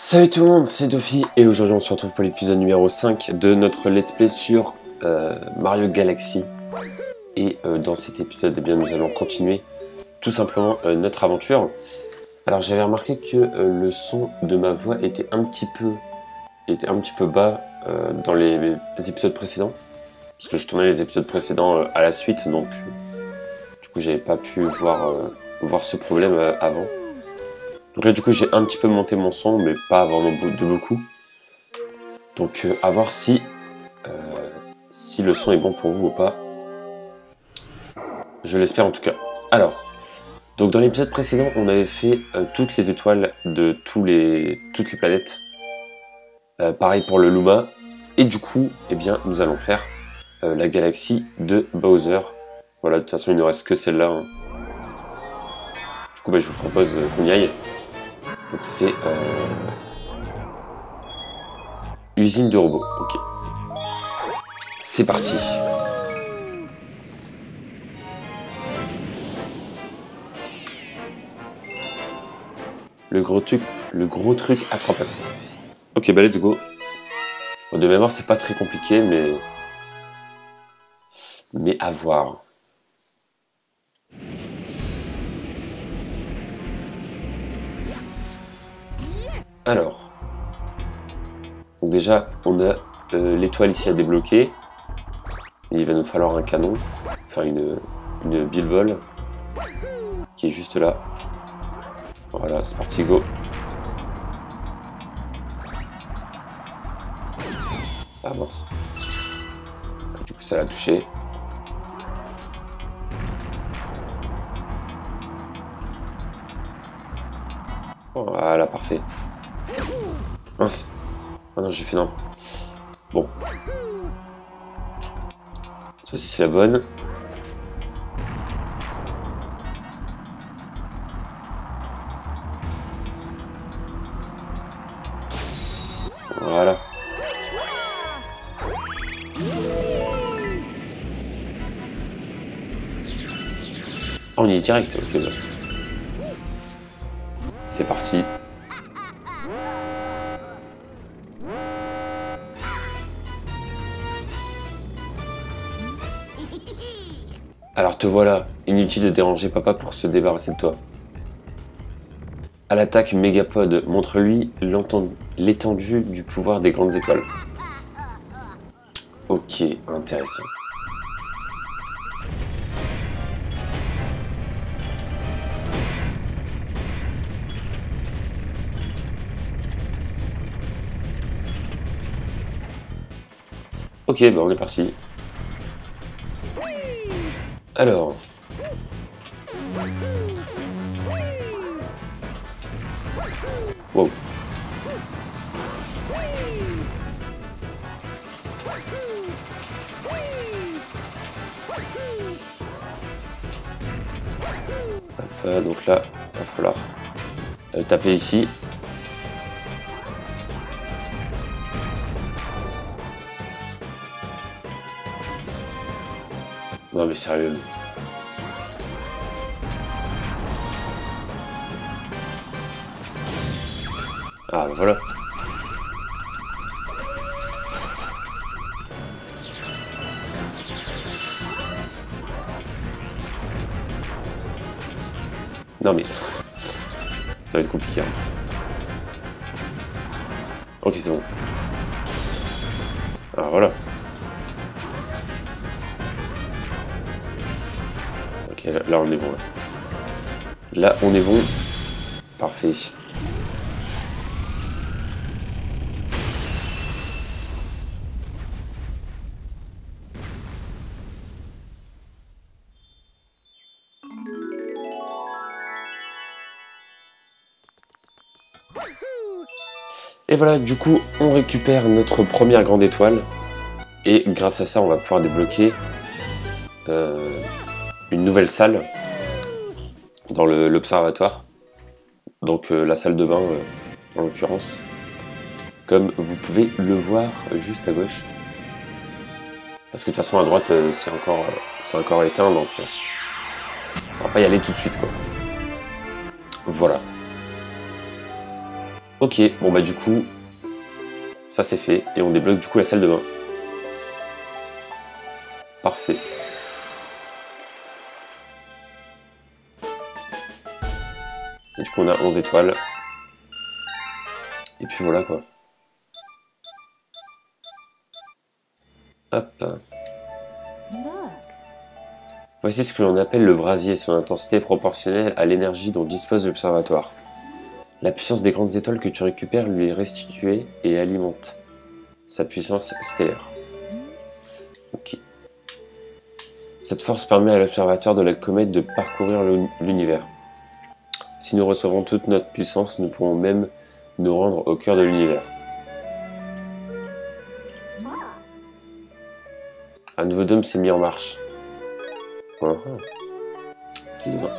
Salut tout le monde, c'est Dofi et aujourd'hui on se retrouve pour l'épisode numéro 5 de notre let's play sur Mario Galaxy. Et dans cet épisode, eh bien, nous allons continuer tout simplement notre aventure. Alors j'avais remarqué que le son de ma voix était un petit peu bas dans les épisodes précédents. Parce que je tournais les épisodes précédents à la suite, donc du coup j'avais pas pu voir ce problème avant. Donc là du coup j'ai un petit peu monté mon son, mais pas vraiment de beaucoup. Donc à voir si le son est bon pour vous ou pas. Je l'espère en tout cas. Alors, donc dans l'épisode précédent on avait fait toutes les étoiles de toutes les planètes. Pareil pour le Luma. Et du coup, eh bien, nous allons faire la galaxie de Bowser. Voilà, de toute façon il ne reste que celle-là. Hein. Du coup je vous propose qu'on y aille. Donc c'est usine de robots, ok. C'est parti. Le gros truc à trois pattes. Ok, bah let's go. Bon, de mémoire c'est pas très compliqué, mais à voir. Alors, donc déjà, on a l'étoile ici à débloquer. Il va nous falloir un canon, enfin une billball, qui est juste là. Voilà, c'est parti, go. Ah mince. Du coup, ça l'a touché. Voilà, parfait. Mince. Ah non, j'ai fait non. Bon. Cette fois-ci, c'est la bonne. Voilà. Oh, on y est direct, ok. Bah. C'est parti. Alors te voilà, inutile de déranger papa pour se débarrasser de toi. À l'attaque, Mégapod, montre-lui l'étendue du pouvoir des grandes étoiles. Ok, intéressant. Ok, bah on est parti. Alors... Wow. Hop, donc là, il va falloir taper ici. Non mais sérieux. Ah voilà. Non mais... ça va être compliqué. Hein. Ok, c'est bon. Alors voilà. Ok, là on est bon. Là on est bon. Parfait. Et voilà, du coup, on récupère notre première grande étoile. Et grâce à ça, on va pouvoir débloquer une nouvelle salle dans l'observatoire. Donc la salle de bain, en l'occurrence. Comme vous pouvez le voir juste à gauche. Parce que de toute façon, à droite, c'est encore éteint, donc on va pas y aller tout de suite, quoi. Voilà. Ok, bon bah du coup, ça c'est fait. Et on débloque du coup la salle de bain. Parfait. Et du coup on a 11 étoiles. Et puis voilà quoi. Hop. Voici ce que l'on appelle le brasier. Son intensité est proportionnelle à l'énergie dont dispose l'observatoire. La puissance des grandes étoiles que tu récupères lui est restituée et alimente sa puissance stellaire. Ok. Cette force permet à l'observateur de la comète de parcourir l'univers. Si nous recevons toute notre puissance, nous pourrons même nous rendre au cœur de l'univers. Un nouveau dôme s'est mis en marche. Salle de bain.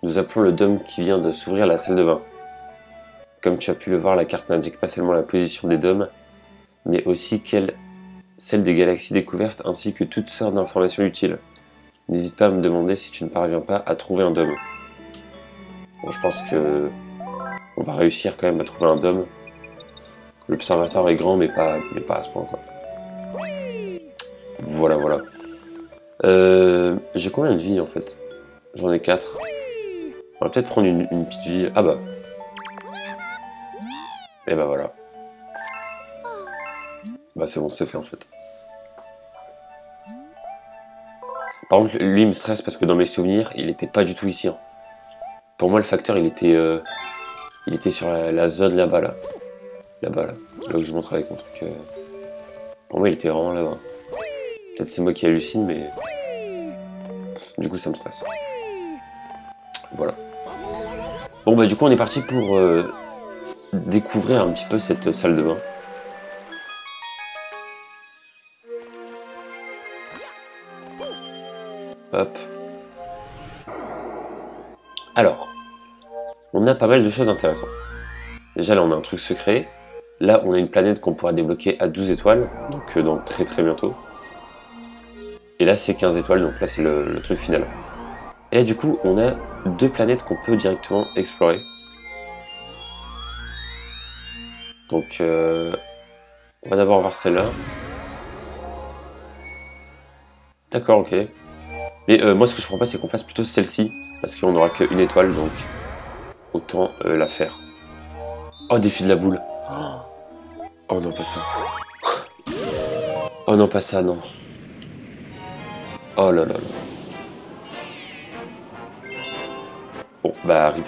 Nous appelons le dôme qui vient de s'ouvrir la salle de bain. Comme tu as pu le voir, la carte n'indique pas seulement la position des dômes, mais aussi celle des galaxies découvertes ainsi que toutes sortes d'informations utiles. N'hésite pas à me demander si tu ne parviens pas à trouver un dôme. Bon, je pense que on va réussir quand même à trouver un dôme. L'observatoire est grand, mais pas à ce point, quoi. Voilà, voilà. J'ai combien de vies, en fait? J'en ai 4. On va peut-être prendre une petite vie. Ah bah. Et bah voilà. Bah c'est bon, c'est fait, en fait. Par contre, lui, il me stresse parce que dans mes souvenirs, il était pas du tout ici. Hein. Pour moi, le facteur, il était sur la zone là-bas, là. Là-bas, là. Là où je montre avec mon truc. Pour moi, il était vraiment là-bas. Peut-être c'est moi qui hallucine, mais... Du coup, ça me stresse. Voilà. Bon, bah du coup, on est parti pour découvrir un petit peu cette salle de bain. Hop. Alors, on a pas mal de choses intéressantes. Déjà, là, on a un truc secret. Là, on a une planète qu'on pourra débloquer à 12 étoiles, donc dans très très bientôt. Et là, c'est 15 étoiles, donc là, c'est le truc final. Et là, du coup, on a 2 planètes qu'on peut directement explorer. Donc, on va d'abord voir celle-là. D'accord, ok. Mais moi, ce que je comprends pas, c'est qu'on fasse plutôt celle-ci, parce qu'on n'aura qu'une étoile, donc autant la faire. Oh, défi de la boule. Oh non, pas ça. Oh non, pas ça, non. Oh là là là. Bon, bah, rip.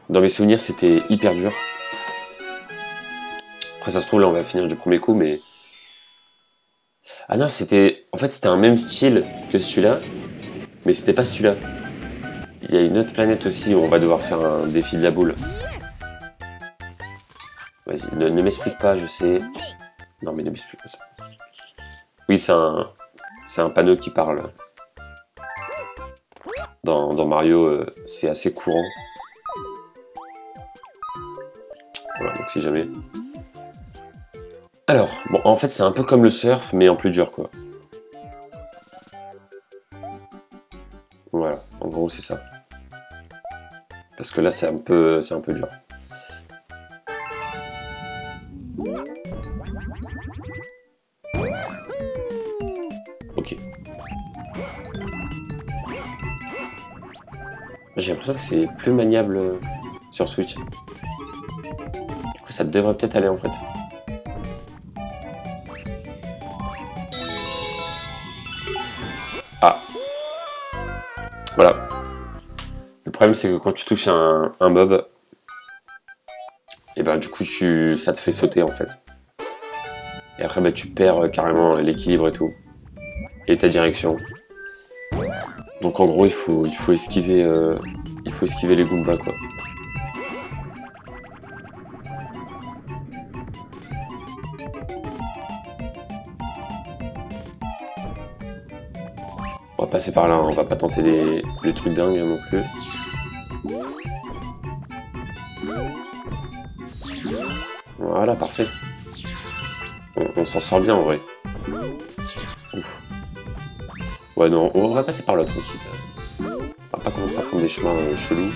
Dans mes souvenirs, c'était hyper dur. Après, ça se trouve, là, on va finir du premier coup, mais... Ah non, c'était... En fait, c'était un même style que celui-là, mais c'était pas celui-là. Il y a une autre planète aussi où on va devoir faire un défi de la boule. Vas-y, ne m'explique pas, je sais... Non, mais ne m'explique pas ça. Oui, c'est un panneau qui parle. Dans Mario, c'est assez courant. Voilà, donc si jamais... Alors, bon, en fait, c'est un peu comme le surf, mais en plus dur, quoi. Voilà, en gros, c'est ça. Parce que là, c'est un peu dur. Ok. J'ai l'impression que c'est plus maniable sur Switch. Du coup, ça devrait peut-être aller, en fait. Ah. Voilà. Le problème, c'est que quand tu touches un mob, et ben du coup, ça te fait sauter, en fait. Et après, bah, tu perds carrément l'équilibre et tout. Et ta direction. Donc en gros, il faut esquiver les Goombas, quoi. On va passer par là, hein. On va pas tenter des trucs dingues hein, non plus. Voilà, parfait. On s'en sort bien en vrai. Ouf. Ouais, non, on va passer par là tranquille. On va pas commencer à prendre des chemins chelous.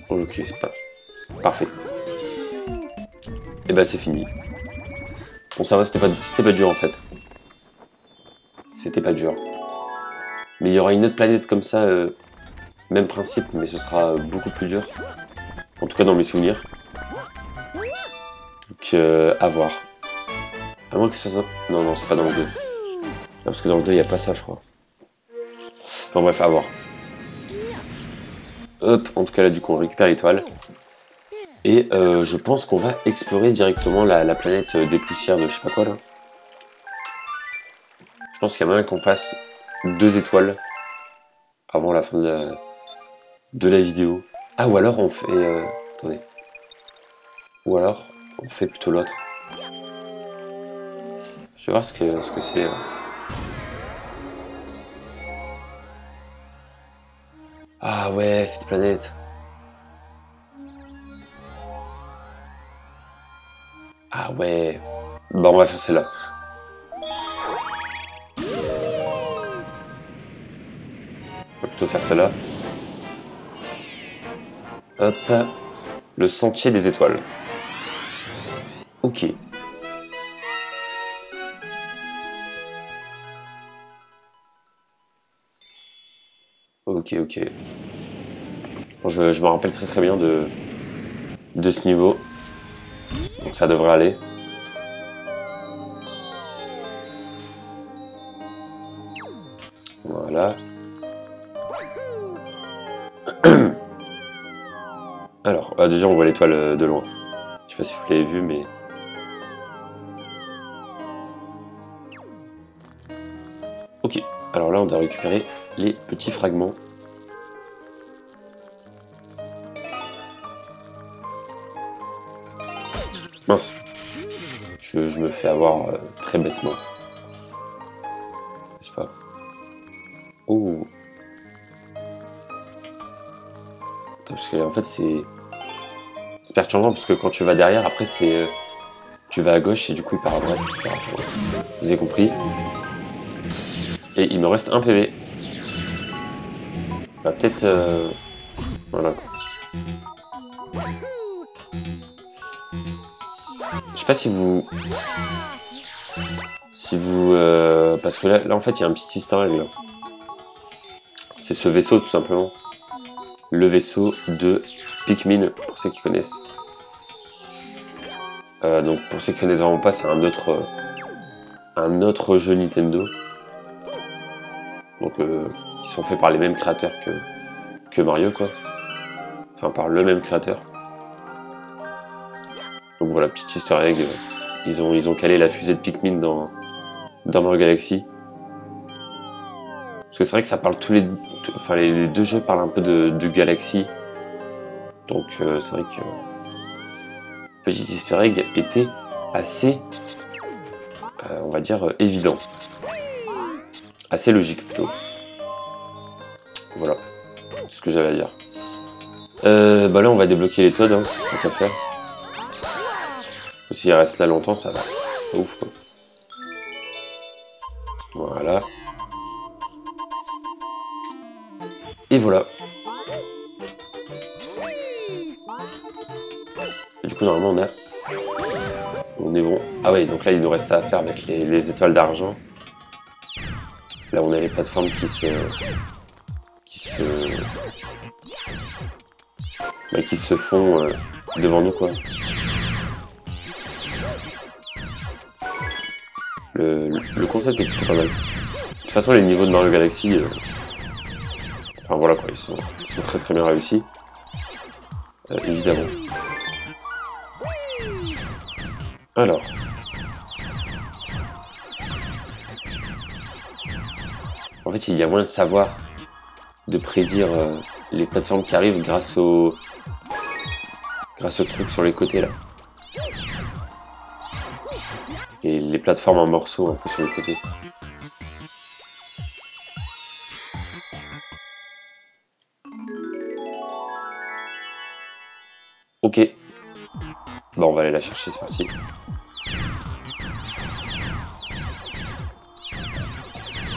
Ok, c'est pas... Parfait. Et bah c'est fini. Bon ça va, c'était pas dur en fait. C'était pas dur. Mais il y aura une autre planète comme ça, même principe, mais ce sera beaucoup plus dur. En tout cas dans mes souvenirs. Donc à voir. À moins que ça... Non, non, c'est pas dans le 2. Non, parce que dans le 2, il n'y a pas ça, je crois. Enfin bref, à voir. Hop, en tout cas là, du coup, on récupère l'étoile. Et je pense qu'on va explorer directement la planète des poussières de je sais pas quoi, là. Je pense qu'il y a moyen qu'on fasse 2 étoiles avant la fin de la vidéo. Ah, ou alors on fait... attendez. Ou alors, on fait plutôt l'autre. Je vais voir ce que c'est. Ah ouais, cette planète. Ah ouais. Bah on va faire celle-là. On va plutôt faire celle-là. Hop. Le sentier des étoiles. Ok. Ok, ok. Bon, je me rappelle très bien de ce niveau. Donc ça devrait aller. Voilà. Alors, déjà on voit l'étoile de loin. Je sais pas si vous l'avez vu, mais... Ok, alors là on doit récupérer les petits fragments. Mince. Je me fais avoir très bêtement. N'est-ce pas? Oh. Attends, parce que en fait c'est perturbant parce que quand tu vas derrière, après c'est tu vas à gauche et du coup il part à droite, etc. Vous avez compris. Et il me reste un PV. Bah peut-être voilà. Je sais pas si vous parce que là en fait il y a un petit easter egg là. C'est ce vaisseau tout simplement. Le vaisseau de Pikmin, pour ceux qui connaissent. Donc pour ceux qui connaissent vraiment pas, c'est un autre jeu Nintendo. Donc qui sont faits par les mêmes créateurs que Mario quoi. Enfin par le même créateur. Donc voilà, petit easter egg. Ils ont calé la fusée de Pikmin dans Mario Galaxy. Parce que c'est vrai que ça parle enfin les deux jeux parlent un peu de Galaxy. Donc c'est vrai que petit easter egg était assez, on va dire, évident. Assez logique plutôt. Voilà, c'est ce que j'avais à dire. Bah là on va débloquer les Toads, hein, tant qu'à faire. S'il reste là longtemps, ça va. C'est pas ouf quoi. Voilà. Et voilà. Et du coup normalement on est bon. Ah ouais, donc là il nous reste ça à faire avec les étoiles d'argent. Là on a les plateformes qui se font devant nous quoi. Le concept est plutôt pas mal. De toute façon les niveaux de Mario Galaxy, enfin voilà quoi, ils sont très bien réussis. Évidemment. Alors. En fait, il y a moyen de savoir, de prédire les plateformes qui arrivent grâce aux trucs sur les côtés là. Et les plateformes en morceaux un peu sur les côtés. Ok. Bon, on va aller la chercher, c'est parti.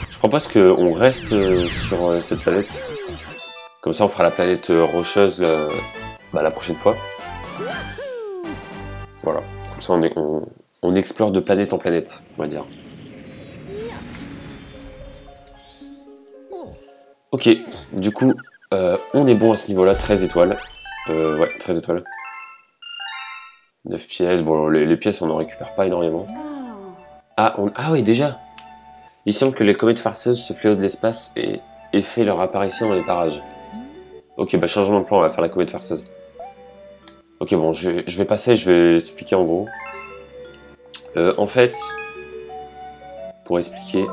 Je propose qu'on reste sur cette planète. Comme ça, on fera la planète rocheuse la prochaine fois. Voilà. Comme ça, on explore de planète en planète, on va dire. Ok, du coup, on est bon à ce niveau-là, 13 étoiles. Ouais, 13 étoiles. 9 pièces, bon, les pièces, on n'en récupère pas énormément. Ah oui, déjà. Il semble que les comètes farceuses, ce fléau de l'espace, aient fait leur apparition dans les parages. Ok, bah changement de plan, on va faire la comète farceuse. Ok, bon, je vais passer, je vais expliquer en gros. En fait, pour expliquer...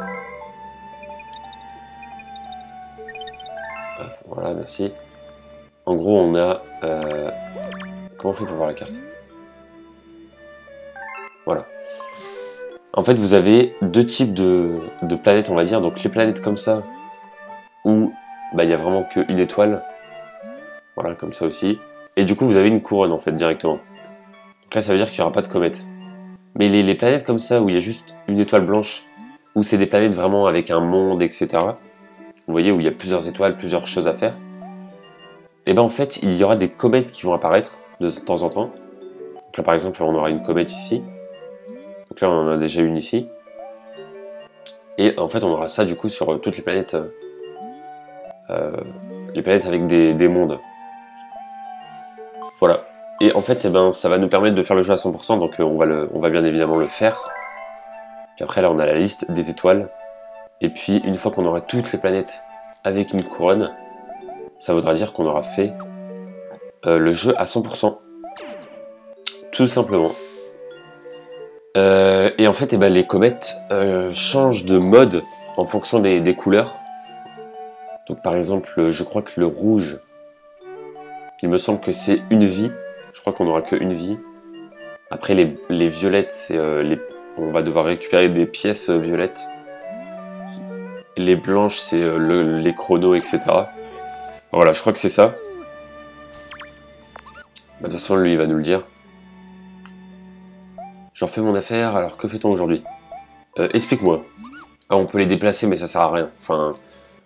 Voilà, merci. En gros, on a... Comment on fait pour voir la carte? Voilà. En fait, vous avez deux types de planètes, on va dire. Donc les planètes comme ça, où il n'y a vraiment qu'une étoile. Voilà, comme ça aussi. Et du coup, vous avez une couronne, en fait, directement. Donc là, ça veut dire qu'il n'y aura pas de comète. Mais les planètes comme ça, où il y a juste une étoile blanche, où c'est des planètes vraiment avec un monde, etc. Vous voyez, où il y a plusieurs étoiles, plusieurs choses à faire. Et ben en fait, il y aura des comètes qui vont apparaître de temps en temps. Donc là, par exemple, on aura une comète ici. Donc là, on en a déjà une ici. Et en fait, on aura ça du coup sur toutes les planètes avec des mondes. Voilà. Et en fait, ça va nous permettre de faire le jeu à 100%, donc on va bien évidemment le faire. Puis après, là, on a la liste des étoiles. Et puis, une fois qu'on aura toutes les planètes avec une couronne, ça voudra dire qu'on aura fait le jeu à 100%. Tout simplement. Et en fait, les comètes changent de mode en fonction des couleurs. Donc par exemple, je crois que le rouge, il me semble que c'est une vie. Je crois qu'on n'aura qu'une vie. Après, les violettes, c'est on va devoir récupérer des pièces violettes. Les blanches, c'est les chronos, etc. Voilà, je crois que c'est ça. De toute façon, lui, il va nous le dire. J'en fais mon affaire, alors que fait-on aujourd'hui? Explique-moi. Ah, on peut les déplacer, mais ça sert à rien. Enfin,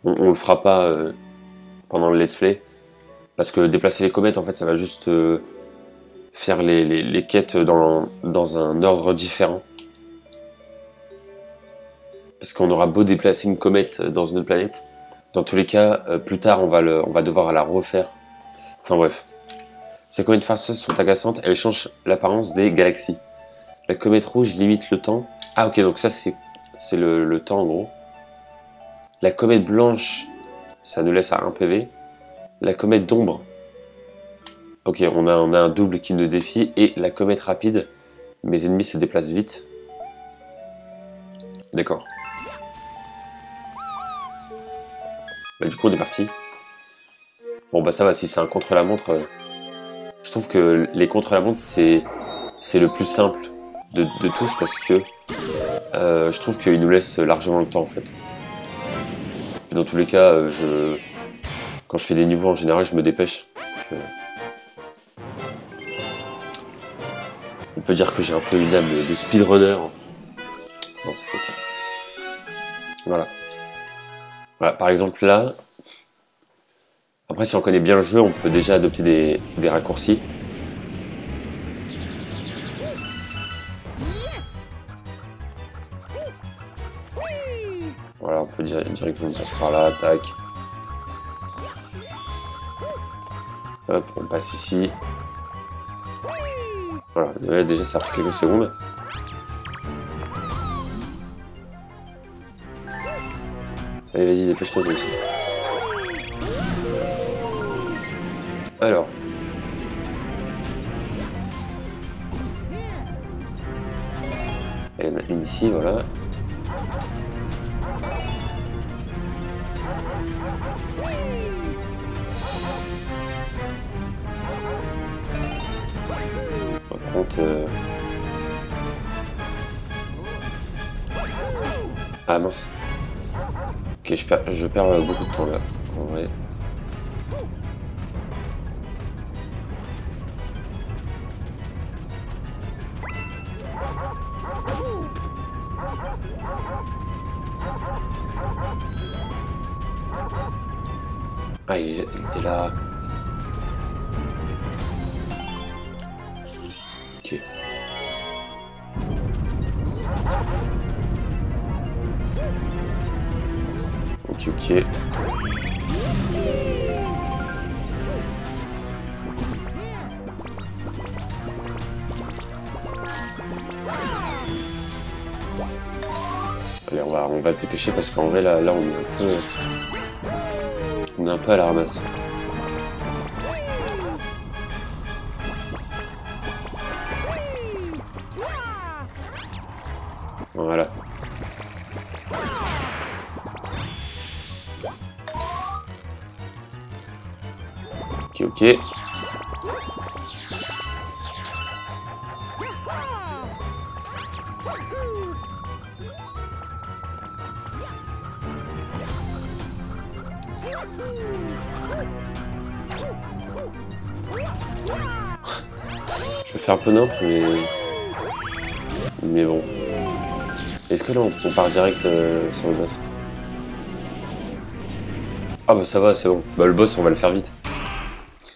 on le fera pas pendant le let's play. Parce que déplacer les comètes, en fait, ça va juste faire les quêtes dans un ordre différent. Parce qu'on aura beau déplacer une comète dans une autre planète, dans tous les cas, plus tard, on va devoir la refaire. Enfin bref. Ces comètes farceuses sont agaçantes, elles changent l'apparence des galaxies. La comète rouge limite le temps. Ah ok, donc ça c'est le temps en gros. La comète blanche, ça nous laisse à 1 PV. La comète d'ombre. Ok, on a un double qui nous défie. Et la comète rapide, mes ennemis se déplacent vite. D'accord. Du coup on est parti. Bon bah ça va, si c'est un contre-la-montre... je trouve que les contre-la-montre c'est le plus simple de tous parce que je trouve qu'il nous laisse largement le temps en fait. Et dans tous les cas, quand je fais des niveaux en général, je me dépêche. Donc, on peut dire que j'ai un peu une âme de speedrunner. Non, c'est faux. Voilà. Voilà, par exemple là. Après, si on connaît bien le jeu, on peut déjà adopter des raccourcis. Voilà, on peut directement passer par là, tac. Hop, on passe ici. Voilà, ouais, déjà ça a pris quelques secondes. Allez, vas-y, dépêche-toi toi aussi. Alors. Il y en a une ici, voilà. Par contre... Ah mince. Ok, je perds beaucoup de temps là, en vrai. Ah, il était là. Ok. Ok, ok. Allez, on va se dépêcher parce qu'en vrai, là, on est un peu à la ramasse. Voilà. Ok, ok. Je vais faire un peu nimp, mais bon. Est-ce que là, on part direct sur le boss? Ah bah ça va, c'est bon. Bah le boss, on va le faire vite.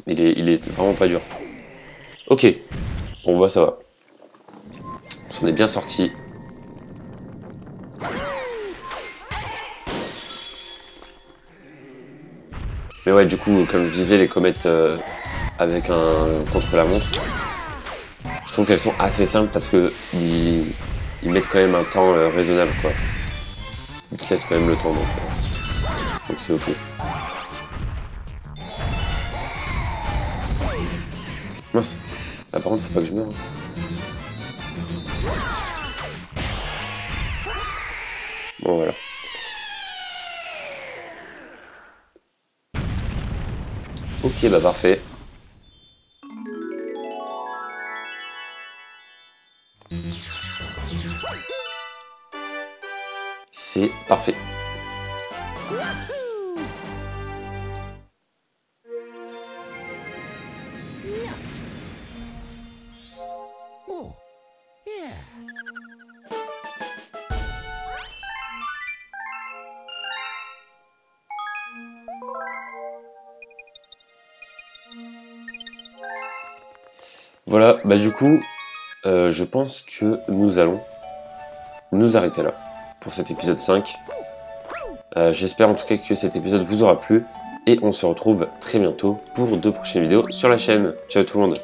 Il est vraiment pas dur. Ok. Bon bah ça va. On s'en est bien sorti. Mais ouais, du coup, comme je disais, les comètes avec un contre-la-montre, je trouve qu'elles sont assez simples parce que ils mettent quand même un temps raisonnable, quoi. Ils te laissent quand même le temps, donc c'est ok. Mince. Là, par contre, faut pas que je meure. Bon, voilà. Ok, bah parfait. C'est parfait. Voilà, bah du coup, je pense que nous allons nous arrêter là pour cet épisode 5. J'espère en tout cas que cet épisode vous aura plu et on se retrouve très bientôt pour de prochaines vidéos sur la chaîne. Ciao tout le monde!